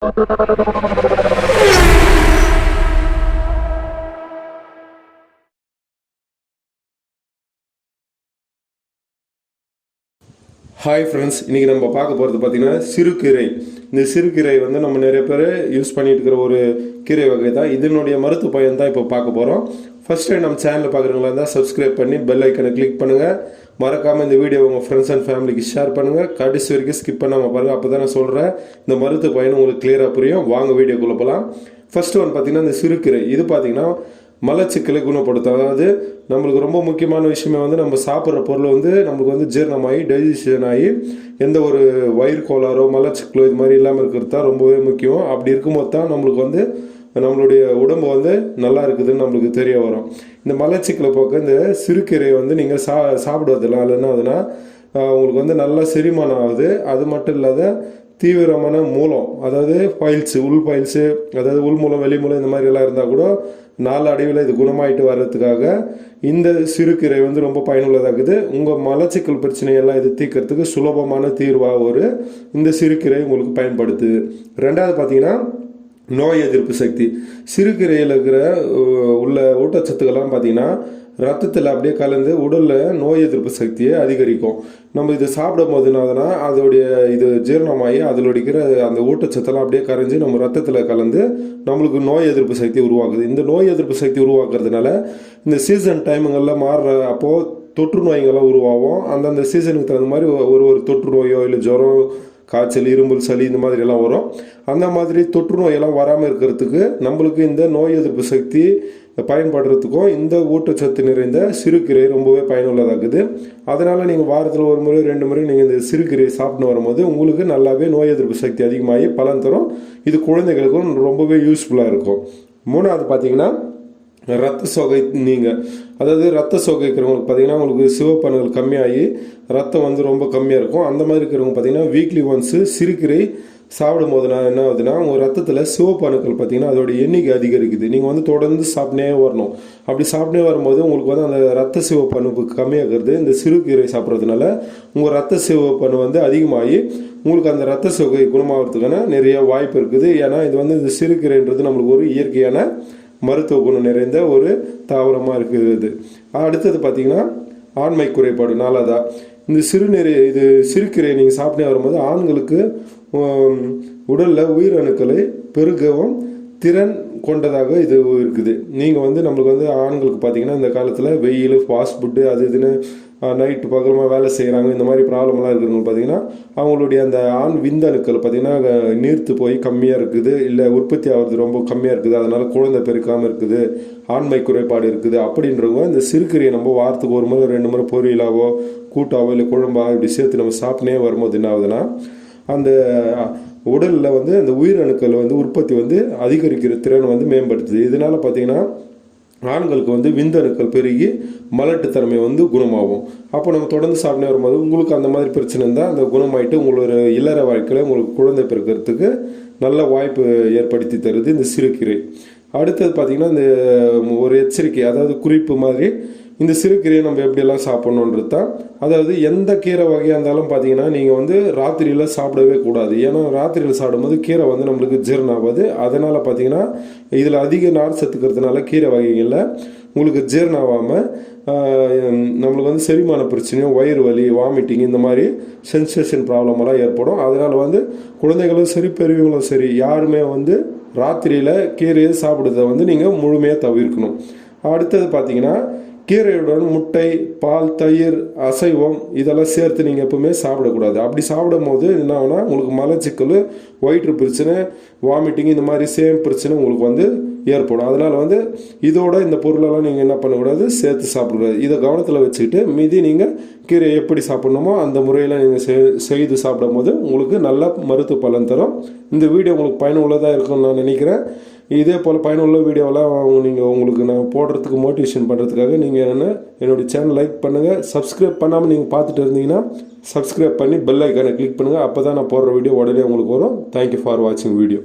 Hi friends, இன்றைக்கி நம்ம பார்க்க போகிறது பார்த்திங்கன்னா சிறுகீரை. இந்த சிறுகீரை வந்து நம்ம நிறைய பேர் யூஸ் பண்ணிட்டு இருக்கிற ஒரு கீரை வகை தான். இதனுடைய மருத்துவ பயன் தான் இப்போ பார்க்க போகிறோம். ஃபர்ஸ்ட் டைம் நம்ம சேனலில் பார்க்குறவங்களா இருந்தால் சப்ஸ்கிரைப் பண்ணி பெல் ஐக்கனை கிளிக் பண்ணுங்கள். மறக்காமல் இந்த வீடியோ உங்கள் ஃப்ரெண்ட்ஸ் அண்ட் ஃபேமிலிக்கு ஷேர் பண்ணுங்கள். கடைசி வரைக்கும் ஸ்கிப் பண்ணாமல் பாருங்கள். அப்போ தான் நான் சொல்கிறேன் இந்த மருத்துவ பயன் உங்களுக்கு கிளியராக புரியும். வாங்க வீடியோக்குள்ளே போகலாம். ஃபர்ஸ்ட் ஒன் பார்த்திங்கன்னா இந்த சிறுகீரை. இது பார்த்திங்கன்னா மலச்சிக்கலை குணப்படுத்தும். அதாவது நம்மளுக்கு ரொம்ப முக்கியமான விஷயமே வந்து நம்ம சாப்பிட்ற பொருள் வந்து நம்மளுக்கு வந்து ஜீரணமாகி டைஜஷன் ஆகி எந்த ஒரு வயிறு கோளாறோ மலச்சிக்கலோ இது மாதிரி இல்லாமல் இருக்கிறது தான் ரொம்பவே முக்கியம். அப்படி இருக்கும்போது தான் நம்மளுக்கு வந்து நம்மளுடைய உடம்பு வந்து நல்லா இருக்குதுன்னு நம்மளுக்கு தெரிய வரும். இந்த மலச்சிக்கலை போக்க இந்த சிறுகீரையை வந்து நீங்கள் சாப்பிடுவதில்ல. என்ன ஆகுதுன்னா உங்களுக்கு வந்து நல்லா செரிமானம் ஆகுது. அது மட்டும் இல்லாத தீவிரமான மூலம், அதாவது பைல்ஸு, உள் பைல்ஸு, அதாவது உள் மூலம் வெளி மூலம் இந்த மாதிரி எல்லாம் இருந்தால் கூட நாலு அடைவில் இது குணமாயிட்டு வர்றதுக்காக இந்த சிறுகீரை வந்து ரொம்ப பயனுள்ளதாகுது. உங்கள் மலச்சிக்கல் பிரச்சனையெல்லாம் இது தீர்க்கறதுக்கு சுலபமான தீர்வாக இந்த சிறுகீரை உங்களுக்கு பயன்படுத்துது. ரெண்டாவது பார்த்தீங்கன்னா நோய் எதிர்ப்பு சக்தி. சிறுகீரையில் இருக்கிற உள்ள ஊட்டச்சத்துக்கள்லாம் பார்த்தீங்கன்னா ரத்தத்தில் அப்படியே கலந்து உடலில் நோய் எதிர்ப்பு சக்தியை அதிகரிக்கும். நம்ம இது சாப்பிடும் போதுனாதனா அதோடைய இது ஜீரணமாகி அதில் இருக்கிற அந்த ஊட்டச்சத்தெல்லாம் அப்படியே கரைஞ்சி நம்ம ரத்தத்தில் கலந்து நம்மளுக்கு நோய் எதிர்ப்பு சக்தி உருவாக்குது. இந்த நோய் எதிர்ப்பு சக்தி உருவாக்குறதுனால இந்த சீசன் டைமுங்களில் மாறுற அப்போது தொற்று நோய்கள்லாம் உருவாகும். அந்தந்த சீசனுக்கு தகுந்த மாதிரி ஒரு தொற்று நோயோ இல்லை ஜுரம், காய்ச்சல், இரும்பல், சளி இந்த மாதிரி எல்லாம் வரும். அந்த மாதிரி தொற்று நோயெல்லாம் வராமல் இருக்கிறதுக்கு நம்மளுக்கு இந்த நோய் எதிர்ப்பு சக்தி பயன்படுறதுக்கும் இந்த ஊட்டச்சத்து நிறைந்த சிறுகீரை ரொம்பவே பயனுள்ளதாகுது. அதனால் நீங்கள் வாரத்தில் ஒரு முறை 2 முறை நீங்கள் இந்த சிறுகீரையை சாப்பிட்டு வரும்போது உங்களுக்கு நல்லாவே நோய் எதிர்ப்பு சக்தி அதிகமாகி பலன் தரும். இது குழந்தைகளுக்கும் ரொம்பவே யூஸ்ஃபுல்லாக இருக்கும். மூணாவது பார்த்தீங்கன்னா ரத்த சோகை. நீங்கள் அதாவது ரத்த சோகை இருக்கிறவங்களுக்கு பார்த்தீங்கன்னா உங்களுக்கு சிவப்பணுகள் கம்மியாகி ரத்தம் வந்து ரொம்ப கம்மியாக இருக்கும். அந்த மாதிரி இருக்கிறவங்க பார்த்தீங்கன்னா வீக்லி ஒன்ஸு சிறுகீரை சாப்பிடும் போது என்ன ஆகுதுன்னா உங்கள் ரத்தத்தில் சிவப்பணுக்கள் பார்த்தீங்கன்னா அதோட எண்ணிக்கை அதிகரிக்குது. நீங்கள் வந்து தொடர்ந்து சாப்பிட்டே வரணும். அப்படி சாப்பிட்டே வரும்போது உங்களுக்கு வந்து அந்த ரத்த சிவப்பணு கம்மியாகிறது இந்த சிறுகீரை சாப்பிட்றதுனால உங்கள் ரத்த சிவப்பணு வந்து அதிகமாகி உங்களுக்கு அந்த ரத்த சோகை குணமாகிறதுக்கான நிறைய வாய்ப்பு இருக்குது. ஏன்னா இது வந்து இந்த சிறுகீரைன்றது நம்மளுக்கு ஒரு இயற்கையான மருத்துவ குணம் நிறைந்த ஒரு தாவரமாக இருக்குது. அடுத்தது பார்த்தீங்கன்னா ஆண்மை குறைபாடு. நாலாவதா இந்த சிறுகீரை நீங்கள் சாப்பிட்டே வரும்போது ஆண்களுக்கு உடலில் உயிரணுக்களை பெருகவும் திறன் கொண்டதாக இது இருக்குது. நீங்கள் வந்து நம்மளுக்கு வந்து ஆண்களுக்கு பார்த்தீங்கன்னா இந்த காலத்தில் வெயில், ஃபாஸ்ட் ஃபுட்டு, அது இதுன்னு நைட்டு பகலமாக வேலை செய்கிறாங்க. இந்த மாதிரி ப்ராப்ளம்லாம் இருக்கிறவங்க பார்த்தீங்கன்னா அவங்களுடைய அந்த ஆண் விந்தணுக்கள் பார்த்தீங்கன்னா நீர்த்து போய் கம்மியாக இருக்குது, இல்லை உற்பத்தி ஆகிறது ரொம்ப கம்மியாக இருக்குது, அதனால் குழந்தை பெருக்காமல் இருக்குது, ஆண்மை குறைபாடு இருக்குது. அப்படின்றவங்க இந்த சிறுகீரையை நம்ம வாரத்துக்கு ஒரு முறை 2 முறை பொரியலாவோ கூட்டாவோ இல்லை குழம்பா இப்படி சேர்த்து நம்ம சாப்பிட்டே வரும்போது என்ன ஆகுதுன்னா அந்த உடலில் வந்து அந்த உயிரணுக்கள் வந்து உற்பத்தி வந்து அதிகரிக்கிற திறன் வந்து மேம்படுத்துது. இதனால் பார்த்தீங்கன்னா ஆண்களுக்கு வந்து விந்தணுக்கள் பெருகி மலட்டுத்தன்மை வந்து குணமாகும். அப்போ நம்ம தொடர்ந்து சாப்பிட்டே வரும்போது உங்களுக்கு அந்த மாதிரி பிரச்சனை இருந்தால் அந்த குணமாயிட்டு உங்களோட இல்லற வாழ்க்கையில் உங்களுக்கு குழந்தை பிறக்கிறதுக்கு நல்ல வாய்ப்பு ஏற்படுத்தி தருது இந்த சிறுகீரை. அடுத்தது பார்த்திங்கன்னா இந்த ஒரு எச்சரிக்கை, அதாவது குறிப்பு மாதிரி இந்த சிறுகீரையை நம்ம எப்படியெல்லாம் சாப்பிட்ணுன்றது தான். அதாவது எந்த கீரை வகையாக இருந்தாலும் பார்த்தீங்கன்னா நீங்கள் வந்து ராத்திரியில் சாப்பிடவே கூடாது. ஏன்னா ராத்திரியில் சாப்பிடும்போது கீரை வந்து நம்மளுக்கு ஜீரணம் ஆகாது. அதனால் பார்த்தீங்கன்னா இதில் அதிக நார் சத்துக்கிறதுனால கீரை வகைகளில் உங்களுக்கு ஜீரணம் ஆகாமல் நம்மளுக்கு வந்து செரிமான பிரச்சனையும், வயிறு வலி, வாமிட்டிங் இந்த மாதிரி சென்சேஷன் ப்ராப்ளமெல்லாம் ஏற்படும். அதனால் வந்து குழந்தைகளும் சரி பெரியவங்களும் சரி யாருமே வந்து ராத்திரியில் கீரையை சாப்பிடுறத வந்து நீங்கள் முழுமையாக தவிர்க்கணும். அடுத்தது பார்த்தீங்கன்னா கீரையுடன் முட்டை, பால், தயிர், அசைவம் இதெல்லாம் சேர்த்து நீங்கள் எப்பவுமே சாப்பிடக்கூடாது. அப்படி சாப்பிடும் போது என்ன ஆகுனா உங்களுக்கு மலச்சிக்கல், வயிற்று பிரச்சனை, வாமிட்டிங் இந்த மாதிரி சேம் பிரச்சனை உங்களுக்கு வந்து ஏற்படும். அதனால் வந்து இதோட இந்த பொருளெல்லாம் நீங்கள் என்ன பண்ணக்கூடாது, சேர்த்து சாப்பிடக்கூடாது. இதை கவனத்தில் வச்சுக்கிட்டு மீதி நீங்கள் கீரை எப்படி சாப்பிட்ணுமோ அந்த முறையில் நீங்கள் செய்து சாப்பிடும் போது உங்களுக்கு நல்ல மருத்துவ பலன் தரும். இந்த வீடியோ உங்களுக்கு பயனுள்ளதாக இருக்கும்னு நான் நினைக்கிறேன். இதே போல் பயனுள்ள வீடியோவெல்லாம் உங்களுக்கு நான் போடுறதுக்கு மோட்டிவேஷன் பண்ணுறதுக்காக நீங்கள் என்னுடைய சேனல் லைக் பண்ணுங்கள். சப்ஸ்கிரைப் பண்ணாமல் நீங்கள் பார்த்துட்டு இருந்தீங்கன்னா சப்ஸ்கிரைப் பண்ணி பெல் ஐக்கானை கிளிக் பண்ணுங்கள். அப்போ தான் நான் போடுற வீடியோ உடனே உங்களுக்கு வரும். தேங்க்யூ ஃபார் வாட்சிங் வீடியோ.